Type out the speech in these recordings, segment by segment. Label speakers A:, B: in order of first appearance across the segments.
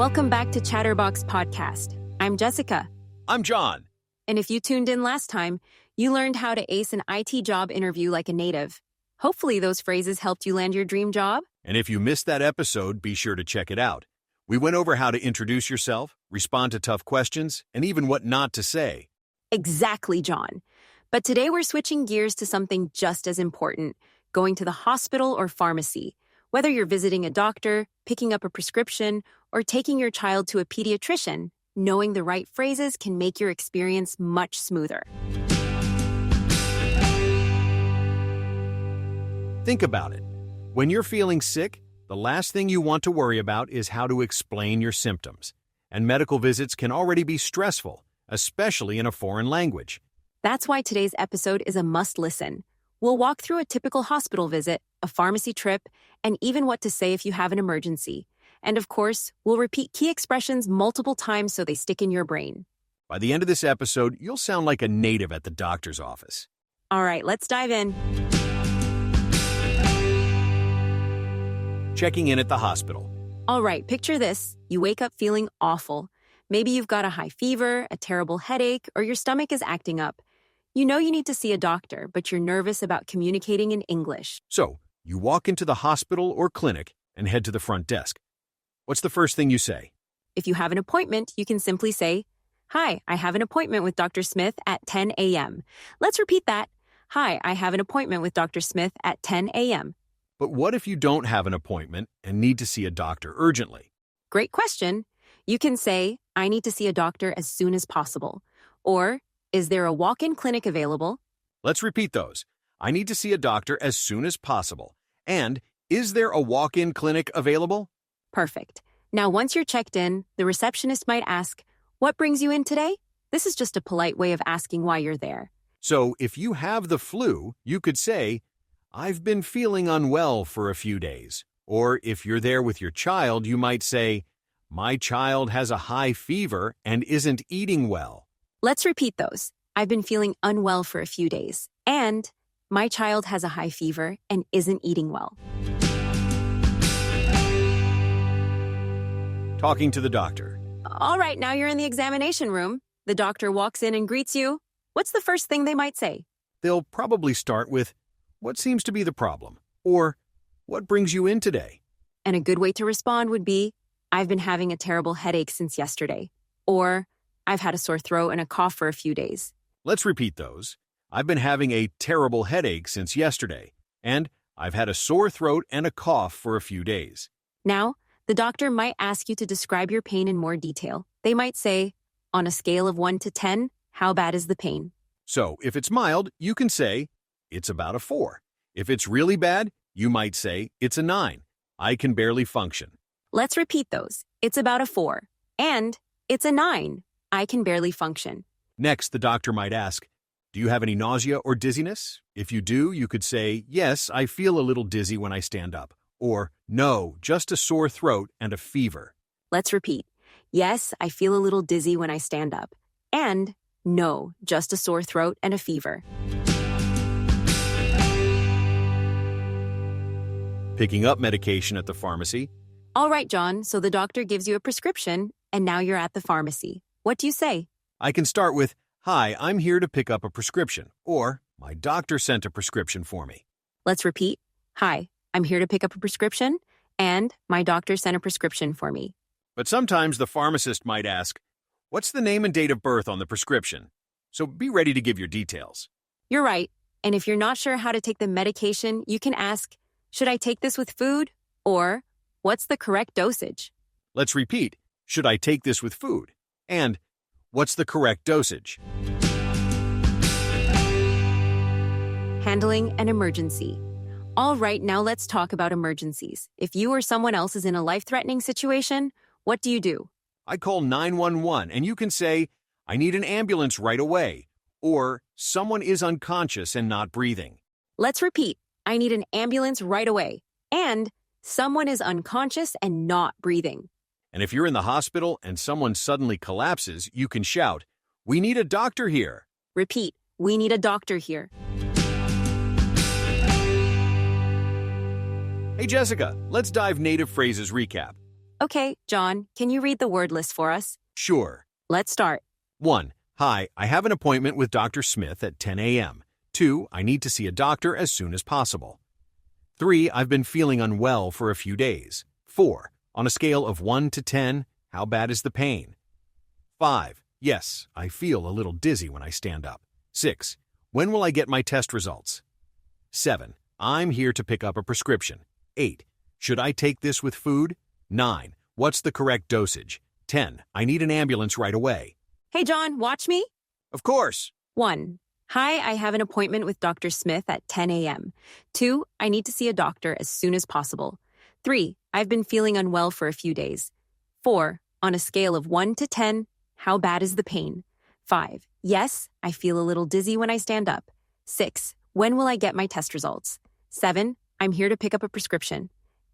A: Welcome back to ChatterBox Podcast. I'm Jessica.
B: I'm John.
A: And if you tuned in last time, you learned how to ace an IT job interview like a native. Hopefully those phrases helped you land your dream job.
B: And if you missed that episode, be sure to check it out. We went over how to introduce yourself, respond to tough questions, and even what not to say.
A: Exactly, John. But today we're switching gears to something just as important, going to the hospital or pharmacy. Whether you're visiting a doctor, picking up a prescription, or taking your child to a pediatrician, knowing the right phrases can make your experience much smoother.
B: Think about it. When you're feeling sick, the last thing you want to worry about is how to explain your symptoms. And medical visits can already be stressful, especially in a foreign language.
A: That's why today's episode is a must-listen. We'll walk through a typical hospital visit, a pharmacy trip, and even what to say if you have an emergency. And of course, we'll repeat key expressions multiple times so they stick in your brain.
B: By the end of this episode, you'll sound like a native at the doctor's office.
A: All right, let's dive in.
B: Checking in at the hospital.
A: All right, picture this. You wake up feeling awful. Maybe you've got a high fever, a terrible headache, or your stomach is acting up. You know you need to see a doctor, but you're nervous about communicating in English.
B: So, you walk into the hospital or clinic and head to the front desk. What's the first thing you say?
A: If you have an appointment, you can simply say, "Hi, I have an appointment with Dr. Smith at 10 a.m. Let's repeat that. "Hi, I have an appointment with Dr. Smith at 10 a.m.
B: But what if you don't have an appointment and need to see a doctor urgently?
A: Great question. You can say, "I need to see a doctor as soon as possible." Or, "Is there a walk-in clinic available?"
B: Let's repeat those. I need to see a doctor as soon as possible. And, is there a walk-in clinic available?
A: Perfect. Now, once you're checked in, the receptionist might ask, "What brings you in today?" This is just a polite way of asking why you're there.
B: So, if you have the flu, you could say, "I've been feeling unwell for a few days." Or if you're there with your child, you might say, "My child has a high fever and isn't eating well."
A: Let's repeat those. I've been feeling unwell for a few days. And my child has a high fever and isn't eating well.
B: Talking to the doctor.
A: All right, now you're in the examination room. The doctor walks in and greets you. What's the first thing they might say?
B: They'll probably start with, "What seems to be the problem?" Or, "What brings you in today?"
A: And a good way to respond would be, "I've been having a terrible headache since yesterday." Or, "I've had a sore throat and a cough for a few days."
B: Let's repeat those. I've been having a terrible headache since yesterday. And I've had a sore throat and a cough for a few days.
A: Now, the doctor might ask you to describe your pain in more detail. They might say, "On a scale of 1 to 10, how bad is the pain?"
B: So, if it's mild, you can say, "It's about a 4." If it's really bad, you might say, "It's a 9. I can barely function."
A: Let's repeat those. It's about a 4. And it's a 9. I can barely function.
B: Next, the doctor might ask, "Do you have any nausea or dizziness?" If you do, you could say, "Yes, I feel a little dizzy when I stand up." Or, "No, just a sore throat and a fever."
A: Let's repeat. Yes, I feel a little dizzy when I stand up. And no, just a sore throat and a fever.
B: Picking up medication at the pharmacy.
A: All right, John, so the doctor gives you a prescription, and now you're at the pharmacy. What do you say?
B: I can start with, "Hi, I'm here to pick up a prescription." Or, "My doctor sent a prescription for me."
A: Let's repeat. Hi, I'm here to pick up a prescription, and my doctor sent a prescription for me.
B: But sometimes the pharmacist might ask, "What's the name and date of birth on the prescription?" So be ready to give your details.
A: You're right. And if you're not sure how to take the medication, you can ask, "Should I take this with food?" Or, "What's the correct dosage?"
B: Let's repeat, "Should I take this with food?" And, "What's the correct dosage?"
A: Handling an emergency. All right, now let's talk about emergencies. If you or someone else is in a life-threatening situation, what do you do?
B: I call 911 and you can say, "I need an ambulance right away." Or, "Someone is unconscious and not breathing."
A: Let's repeat. I need an ambulance right away. And someone is unconscious and not breathing.
B: And if you're in the hospital and someone suddenly collapses, you can shout, "We need a doctor here."
A: Repeat. We need a doctor here.
B: Hey Jessica, let's dive native phrases recap.
A: Okay, John, can you read the word list for us?
B: Sure.
A: Let's start.
B: 1. Hi, I have an appointment with Dr. Smith at 10 a.m. 2. I need to see a doctor as soon as possible. 3. I've been feeling unwell for a few days. 4. On a scale of 1 to 10, how bad is the pain? 5. Yes, I feel a little dizzy when I stand up. 6. When will I get my test results? 7. I'm here to pick up a prescription. 8. Should I take this with food? 9. What's the correct dosage? 10. I need an ambulance right away.
A: Hey, John, watch me.
B: Of course.
A: 1. Hi, I have an appointment with Dr. Smith at 10 a.m. 2. I need to see a doctor as soon as possible. 3. I've been feeling unwell for a few days. 4. On a scale of 1 to 10, how bad is the pain? 5. Yes, I feel a little dizzy when I stand up. 6. When will I get my test results? 7. I'm here to pick up a prescription.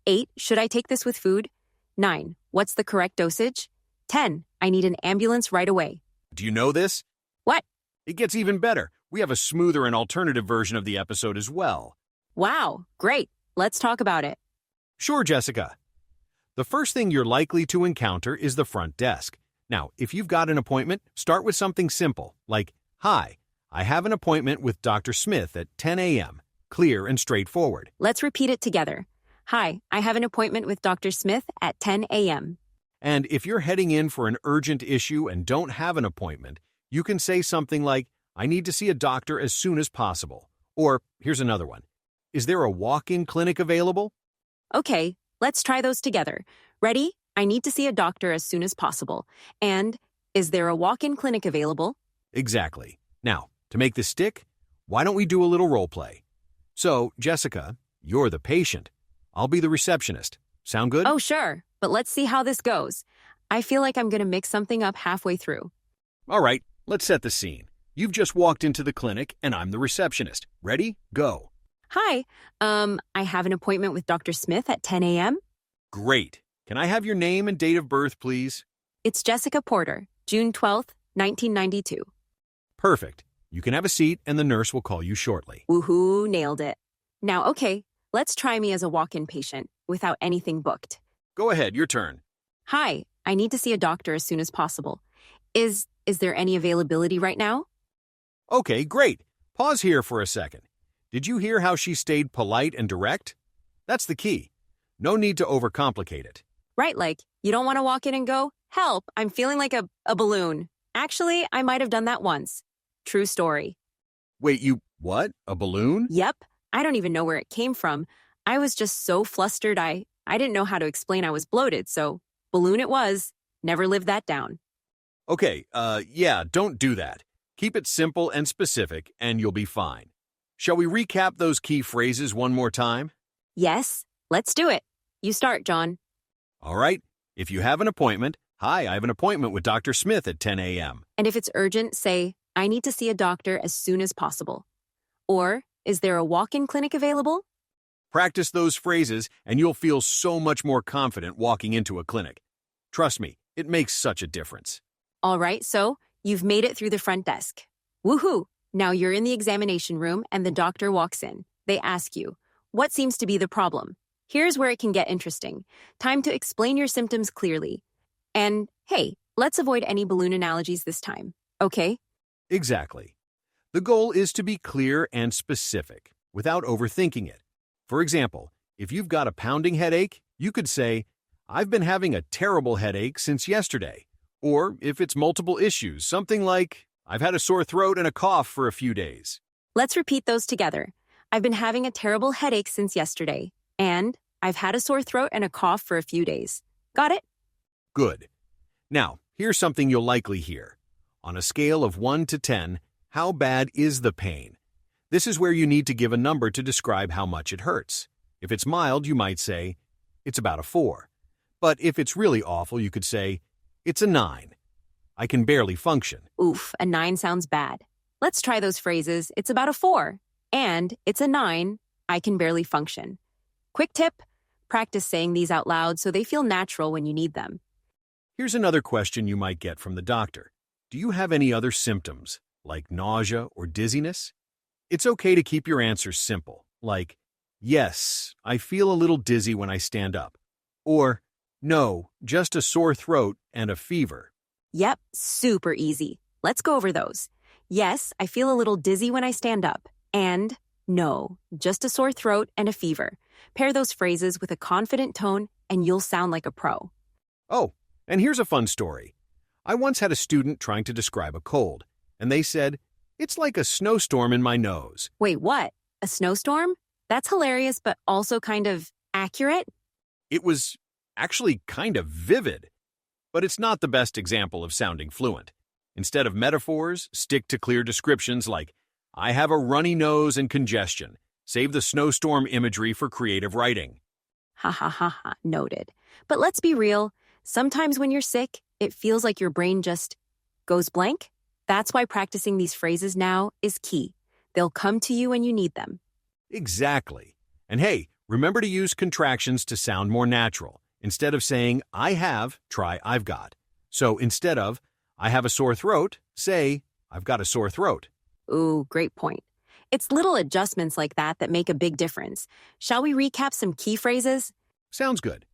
A: 8. Should I take this with food? 9. What's the correct dosage? 10. I need an ambulance right away.
B: Do you know this?
A: What?
B: It gets even better. We have a smoother and alternative version of the episode as well.
A: Wow, great. Let's talk about it.
B: Sure, Jessica. The first thing you're likely to encounter is the front desk. Now, if you've got an appointment, start with something simple, like, Hi, I have an appointment with Dr. Smith at 10 a.m. Clear and straightforward.
A: Let's repeat it together. Hi, I have an appointment with Dr. Smith at 10 a.m.
B: And if you're heading in for an urgent issue and don't have an appointment, you can say something like, I need to see a doctor as soon as possible. Or, here's another one. Is there a walk-in clinic available?
A: Okay, let's try those together. Ready? I need to see a doctor as soon as possible. And, is there a walk-in clinic available?
B: Exactly. Now, to make this stick, why don't we do a little role play? So, Jessica, you're the patient. I'll be the receptionist. Sound good?
A: Oh, sure, but let's see how this goes. I feel like I'm going to mix something up halfway through.
B: All right, let's set the scene. You've just walked into the clinic, and I'm the receptionist. Ready? Go.
A: Hi, I have an appointment with Dr. Smith at 10 a.m.
B: Great. Can I have your name and date of birth, please?
A: It's Jessica Porter, June 12th, 1992.
B: Perfect. You can have a seat, and the nurse will call you shortly.
A: Woohoo, nailed it. Now, okay, let's try me as a walk-in patient without anything booked.
B: Go ahead, your turn.
A: Hi, I need to see a doctor as soon as possible. Is there any availability right now?
B: Okay, great. Pause here for a second. Did you hear how she stayed polite and direct? That's the key. No need to overcomplicate it.
A: Right, like, you don't want to walk in and go, help, I'm feeling like a balloon. Actually, I might have done that once. True story.
B: Wait, what? A balloon?
A: Yep, I don't even know where it came from. I was just so flustered, I didn't know how to explain I was bloated, so balloon it was. Never lived that down.
B: Okay, yeah, don't do that. Keep it simple and specific, and you'll be fine. Shall we recap those key phrases one more time?
A: Yes, let's do it. You start, John.
B: All right. If you have an appointment, hi, I have an appointment with Dr. Smith at 10 a.m.
A: And if it's urgent, say, I need to see a doctor as soon as possible. Or, is there a walk-in clinic available?
B: Practice those phrases, and you'll feel so much more confident walking into a clinic. Trust me, it makes such a difference.
A: All right, so you've made it through the front desk. Woohoo! Now you're in the examination room and the doctor walks in. They ask you, what seems to be the problem? Here's where it can get interesting. Time to explain your symptoms clearly. And hey, let's avoid any balloon analogies this time, okay?
B: Exactly. The goal is to be clear and specific without overthinking it. For example, if you've got a pounding headache, you could say, I've been having a terrible headache since yesterday. Or if it's multiple issues, something like, I've had a sore throat and a cough for a few days.
A: Let's repeat those together. I've been having a terrible headache since yesterday. And I've had a sore throat and a cough for a few days. Got it?
B: Good. Now, here's something you'll likely hear. On a scale of 1 to 10, how bad is the pain? This is where you need to give a number to describe how much it hurts. If it's mild, you might say, it's about a 4. But if it's really awful, you could say, it's a 9. I can barely function.
A: Oof, a 9 sounds bad. Let's try those phrases. It's about a 4. And it's a 9. I can barely function. Quick tip, practice saying these out loud so they feel natural when you need them.
B: Here's another question you might get from the doctor. Do you have any other symptoms, like nausea or dizziness? It's okay to keep your answers simple, like, yes, I feel a little dizzy when I stand up. Or, No, just a sore throat and a fever.
A: Yep, super easy. Let's go over those. Yes, I feel a little dizzy when I stand up. And no, just a sore throat and a fever. Pair those phrases with a confident tone and you'll sound like a pro.
B: Oh, and here's a fun story. I once had a student trying to describe a cold, and they said, "It's like a snowstorm in my nose."
A: Wait, what? A snowstorm? That's hilarious, but also kind of accurate?
B: It was actually kind of vivid, but it's not the best example of sounding fluent. Instead of metaphors, stick to clear descriptions like, "I have a runny nose and congestion." Save the snowstorm imagery for creative writing.
A: Ha ha ha ha, noted. But let's be real. Sometimes when you're sick, it feels like your brain just goes blank. That's why practicing these phrases now is key. They'll come to you when you need them.
B: Exactly. And hey, remember to use contractions to sound more natural. Instead of saying, "I have," try "I've got." So instead of, "I have a sore throat," say, "I've got a sore throat."
A: Ooh, great point. It's little adjustments like that that make a big difference. Shall we recap some key phrases?
B: Sounds good.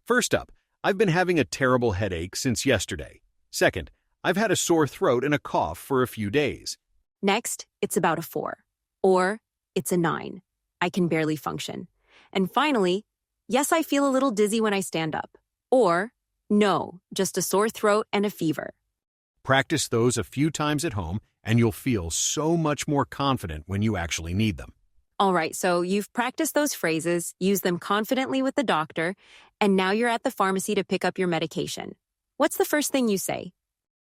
B: First up, I've been having a terrible headache since yesterday. Second, I've had a sore throat and a cough for a few days.
A: Next, it's about a 4. Or, it's a 9. I can barely function. And finally, yes, I feel a little dizzy when I stand up. Or, no, just a sore throat and a fever.
B: Practice those a few times at home, and you'll feel so much more confident when you actually need them.
A: All right, so you've practiced those phrases, used them confidently with the doctor, and now you're at the pharmacy to pick up your medication. What's the first thing you say?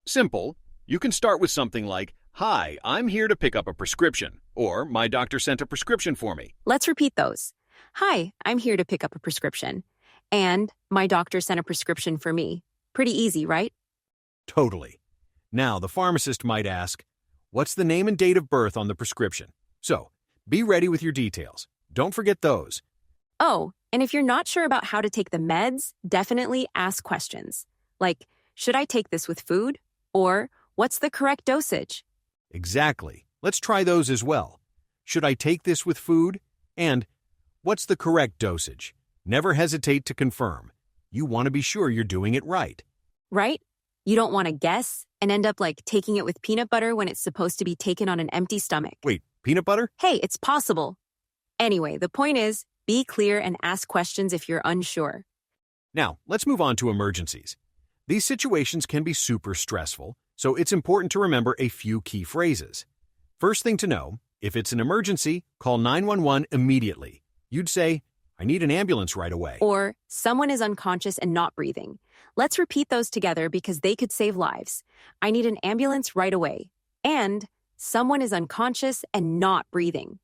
B: Simple. You can start with something like, "Hi, I'm here to pick up a prescription," or "My doctor sent a prescription for me."
A: Let's repeat those. Hi, I'm here to pick up a prescription. And my doctor sent a prescription for me. Pretty easy, right?
B: Totally. Now, the pharmacist might ask, "What's the name and date of birth on the prescription?" So, be ready with your details. Don't forget those.
A: Oh, and if you're not sure about how to take the meds, definitely ask questions. Like, should I take this with food? Or, what's the correct dosage?
B: Exactly. Let's try those as well. Should I take this with food? And, what's the correct dosage? Never hesitate to confirm. You want to be sure you're doing it right.
A: Right? You don't want to guess and end up like taking it with peanut butter when it's supposed to be taken on an empty stomach.
B: Wait, peanut butter?
A: Hey, it's possible. Anyway, the point is, be clear and ask questions if you're unsure.
B: Now, let's move on to emergencies. These situations can be super stressful, so it's important to remember a few key phrases. First thing to know, if it's an emergency, call 911 immediately. You'd say, "I need an ambulance right away."
A: Or, someone is unconscious and not breathing. Let's repeat those together because they could save lives. I need an ambulance right away. And, someone is unconscious and not breathing.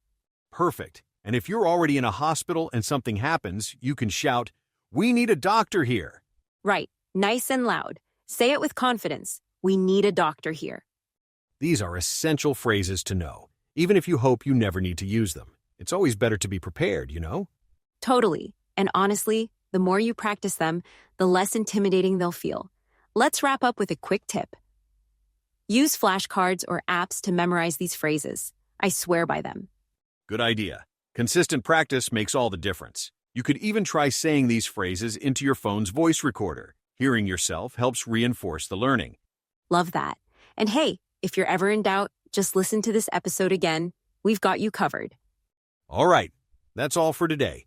B: Perfect. And if you're already in a hospital and something happens, you can shout, "We need a doctor here."
A: Right, nice and loud. Say it with confidence. We need a doctor here.
B: These are essential phrases to know, even if you hope you never need to use them. It's always better to be prepared, you know?
A: Totally. And honestly, the more you practice them, the less intimidating they'll feel. Let's wrap up with a quick tip. Use flashcards or apps to memorize these phrases. I swear by them.
B: Good idea. Consistent practice makes all the difference. You could even try saying these phrases into your phone's voice recorder. Hearing yourself helps reinforce the learning.
A: Love that. And hey, if you're ever in doubt, just listen to this episode again. We've got you covered.
B: All right, that's all for today.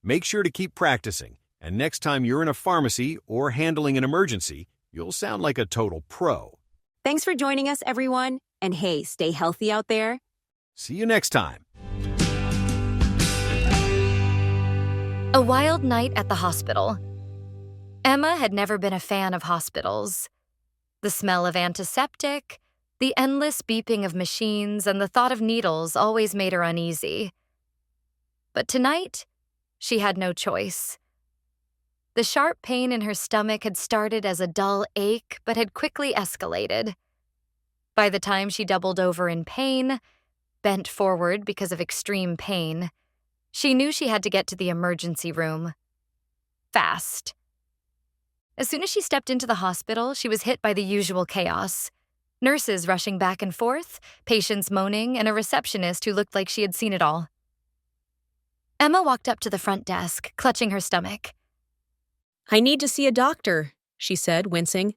B: Make sure to keep practicing, and next time you're in a pharmacy or handling an emergency, you'll sound like a total pro.
A: Thanks for joining us, everyone. And hey, stay healthy out there.
B: See you next time.
C: A wild night at the hospital. Emma had never been a fan of hospitals. The smell of antiseptic, the endless beeping of machines, and the thought of needles always made her uneasy. But tonight, she had no choice. The sharp pain in her stomach had started as a dull ache, but had quickly escalated. By the time she doubled over in pain, bent forward because of extreme pain, she knew she had to get to the emergency room. Fast. As soon as she stepped into the hospital, she was hit by the usual chaos. Nurses rushing back and forth, patients moaning, and a receptionist who looked like she had seen it all. Emma walked up to the front desk, clutching her stomach.
D: I need to see a doctor, she said, wincing.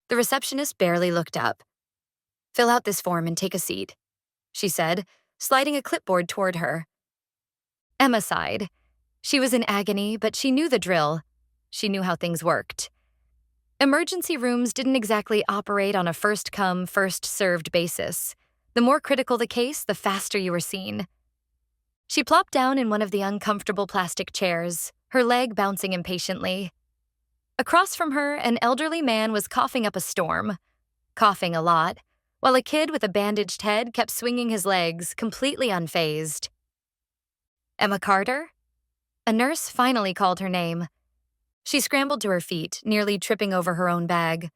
C: The receptionist barely looked up. "Fill out this form and take a seat," she said, sliding a clipboard toward her. Emma sighed. She was in agony, but she knew the drill. She knew how things worked. Emergency rooms didn't exactly operate on a first-come, first-served basis. The more critical the case, the faster you were seen. She plopped down in one of the uncomfortable plastic chairs, her leg bouncing impatiently. Across from her, an elderly man was coughing up a storm, coughing a lot, while a kid with a bandaged head kept swinging his legs, completely unfazed. Emma Carter? A nurse finally called her name. She scrambled to her feet, nearly tripping over her own bag.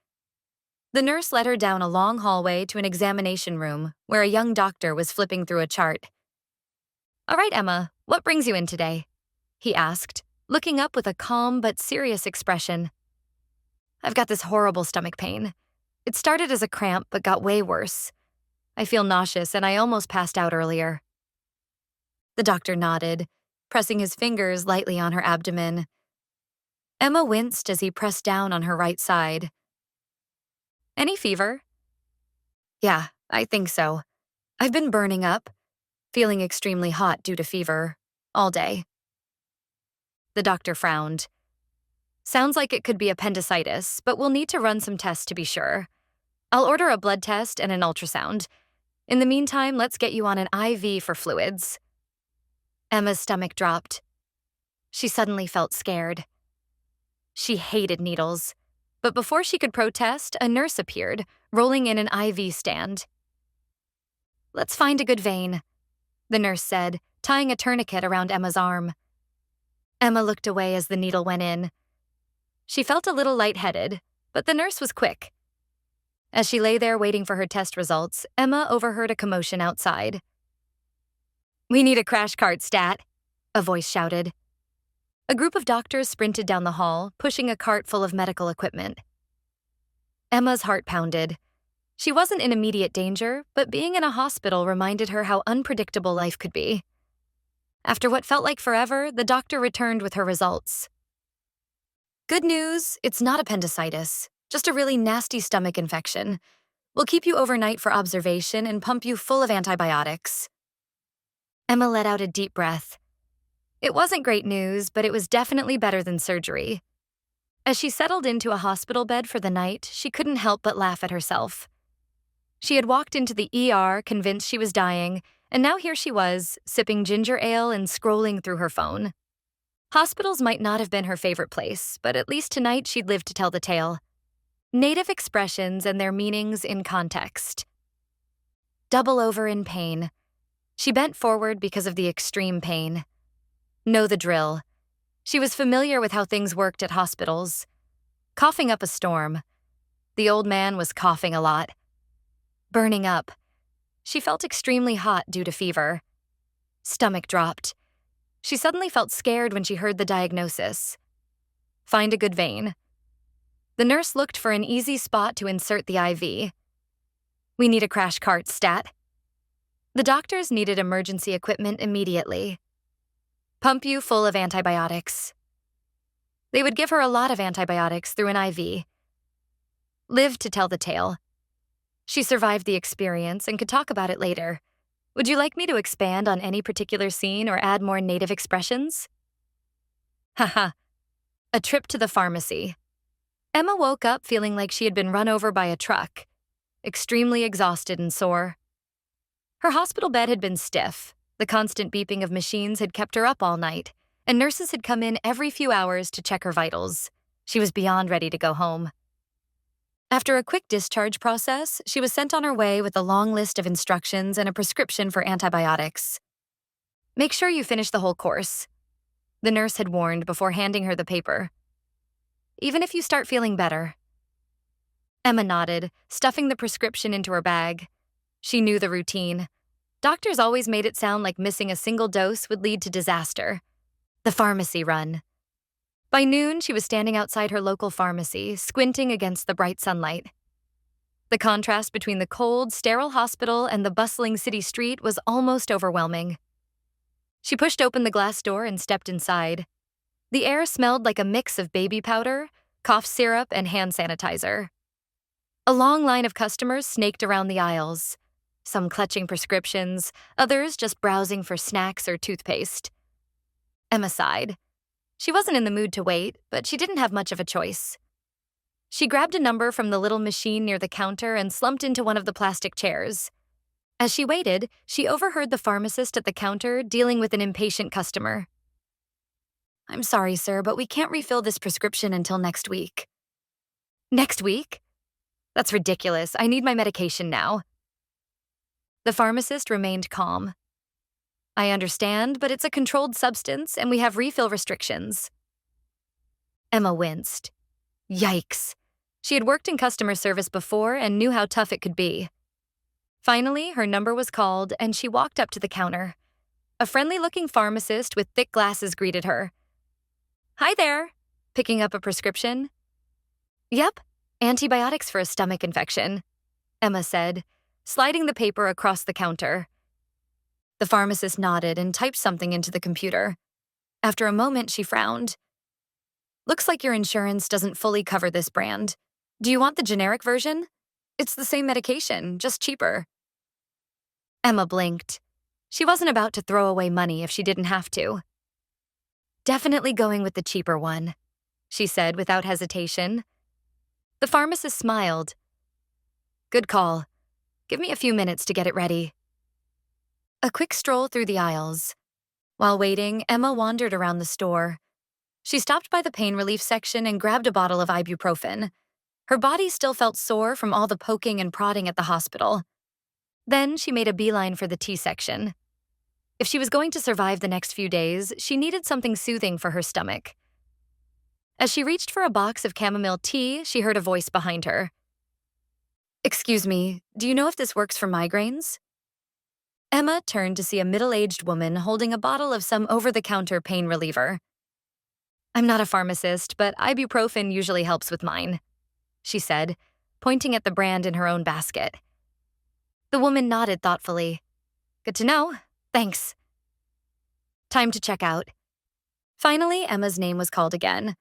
C: The nurse led her down a long hallway to an examination room where a young doctor was flipping through a chart. "All right, Emma, what brings you in today?" he asked, looking up with a calm but serious expression. "I've got this horrible stomach pain. It started as a cramp but got way worse. I feel nauseous and I almost passed out earlier." The doctor nodded, pressing his fingers lightly on her abdomen. Emma winced as he pressed down on her right side. "Any fever?" "Yeah, I think so. I've been burning up, feeling extremely hot due to fever, all day." The doctor frowned. "Sounds like it could be appendicitis, but we'll need to run some tests to be sure. I'll order a blood test and an ultrasound. In the meantime, let's get you on an IV for fluids." Emma's stomach dropped. She suddenly felt scared. She hated needles, but before she could protest, a nurse appeared, rolling in an IV stand. "Let's find a good vein," the nurse said, tying a tourniquet around Emma's arm. Emma looked away as the needle went in. She felt a little lightheaded, but the nurse was quick. As she lay there waiting for her test results, Emma overheard a commotion outside. "We need a crash cart, stat," a voice shouted. A group of doctors sprinted down the hall, pushing a cart full of medical equipment. Emma's heart pounded. She wasn't in immediate danger, but being in a hospital reminded her how unpredictable life could be. After what felt like forever, the doctor returned with her results. "Good news, it's not appendicitis, just a really nasty stomach infection. We'll keep you overnight for observation and pump you full of antibiotics." Emma let out a deep breath. It wasn't great news, but it was definitely better than surgery. As she settled into a hospital bed for the night, she couldn't help but laugh at herself. She had walked into the ER convinced she was dying, and now here she was, sipping ginger ale and scrolling through her phone. Hospitals might not have been her favorite place, but at least tonight she'd live to tell the tale. Native expressions and their meanings in context. Double over in pain. She bent forward because of the extreme pain. Know the drill. She was familiar with how things worked at hospitals. Coughing up a storm. The old man was coughing a lot. Burning up. She felt extremely hot due to fever. Stomach dropped. She suddenly felt scared when she heard the diagnosis. Find a good vein. The nurse looked for an easy spot to insert the IV. We need a crash cart, stat. The doctors needed emergency equipment immediately. Pump you full of antibiotics. They would give her a lot of antibiotics through an IV. Live to tell the tale. She survived the experience and could talk about it later. Would you like me to expand on any particular scene or add more native expressions? Haha. A trip to the pharmacy. Emma woke up feeling like she had been run over by a truck, extremely exhausted and sore. Her hospital bed had been stiff. The constant beeping of machines had kept her up all night, and nurses had come in every few hours to check her vitals. She was beyond ready to go home. After a quick discharge process, she was sent on her way with a long list of instructions and a prescription for antibiotics. Make sure you finish the whole course, the nurse had warned before handing her the paper. Even if you start feeling better. Emma nodded, stuffing the prescription into her bag. She knew the routine. Doctors always made it sound like missing a single dose would lead to disaster. The pharmacy run. By noon, she was standing outside her local pharmacy, squinting against the bright sunlight. The contrast between the cold, sterile hospital and the bustling city street was almost overwhelming. She pushed open the glass door and stepped inside. The air smelled like a mix of baby powder, cough syrup, and hand sanitizer. A long line of customers snaked around the aisles, some clutching prescriptions, others just browsing for snacks or toothpaste. Emma sighed. She wasn't in the mood to wait, but she didn't have much of a choice. She grabbed a number from the little machine near the counter and slumped into one of the plastic chairs. As she waited, she overheard the pharmacist at the counter dealing with an impatient customer. "I'm sorry, sir, but we can't refill this prescription until next week." "Next week? That's ridiculous. I need my medication now." The pharmacist remained calm. "I understand, but it's a controlled substance and we have refill restrictions." Emma winced. Yikes. She had worked in customer service before and knew how tough it could be. Finally, her number was called and she walked up to the counter. A friendly-looking pharmacist with thick glasses greeted her. "Hi there. Picking up a prescription?" "Yep, antibiotics for a stomach infection," Emma said, sliding the paper across the counter. The pharmacist nodded and typed something into the computer. After a moment, she frowned. "Looks like your insurance doesn't fully cover this brand. Do you want the generic version? It's the same medication, just cheaper." Emma blinked. She wasn't about to throw away money if she didn't have to. "Definitely going with the cheaper one," she said without hesitation. The pharmacist smiled. "Good call. Give me a few minutes to get it ready." A quick stroll through the aisles. While waiting, Emma wandered around the store. She stopped by the pain relief section and grabbed a bottle of ibuprofen. Her body still felt sore from all the poking and prodding at the hospital. Then she made a beeline for the tea section. If she was going to survive the next few days, she needed something soothing for her stomach. As she reached for a box of chamomile tea, she heard a voice behind her. "Excuse me, do you know if this works for migraines?" Emma turned to see a middle-aged woman holding a bottle of some over-the-counter pain reliever. "I'm not a pharmacist, but ibuprofen usually helps with mine," she said, pointing at the brand in her own basket. The woman nodded thoughtfully. "Good to know. Thanks." Time to check out. Finally, Emma's name was called again.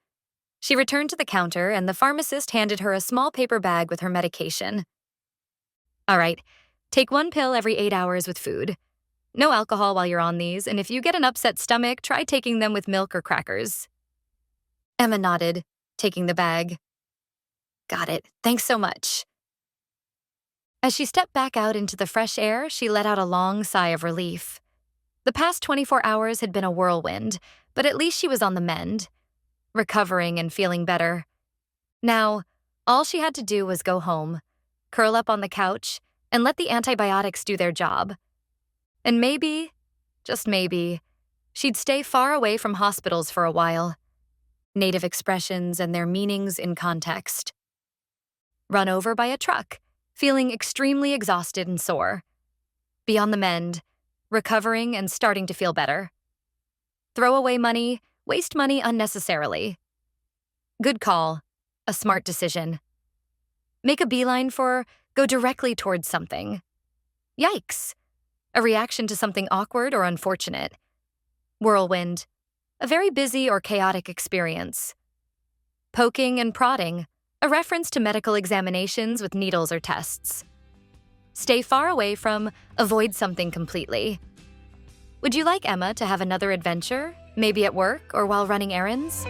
C: She returned to the counter, and the pharmacist handed her a small paper bag with her medication. "All right, take one pill every 8 hours with food. No alcohol while you're on these, and if you get an upset stomach, try taking them with milk or crackers." Emma nodded, taking the bag. "Got it. Thanks so much." As she stepped back out into the fresh air, she let out a long sigh of relief. The past 24 hours had been a whirlwind, but at least she was on the mend, recovering and feeling better. Now, all she had to do was go home, curl up on the couch, and let the antibiotics do their job. And maybe, just maybe, she'd stay far away from hospitals for a while. Native expressions and their meanings in context. Run over by a truck, feeling extremely exhausted and sore. Be on the mend, recovering and starting to feel better. Throw away money, waste money unnecessarily. Good call, a smart decision. Make a beeline for, go directly towards something. Yikes, a reaction to something awkward or unfortunate. Whirlwind, a very busy or chaotic experience. Poking and prodding, a reference to medical examinations with needles or tests. Stay far away from, avoid something completely. Would you like Emma to have another adventure, maybe at work or while running errands?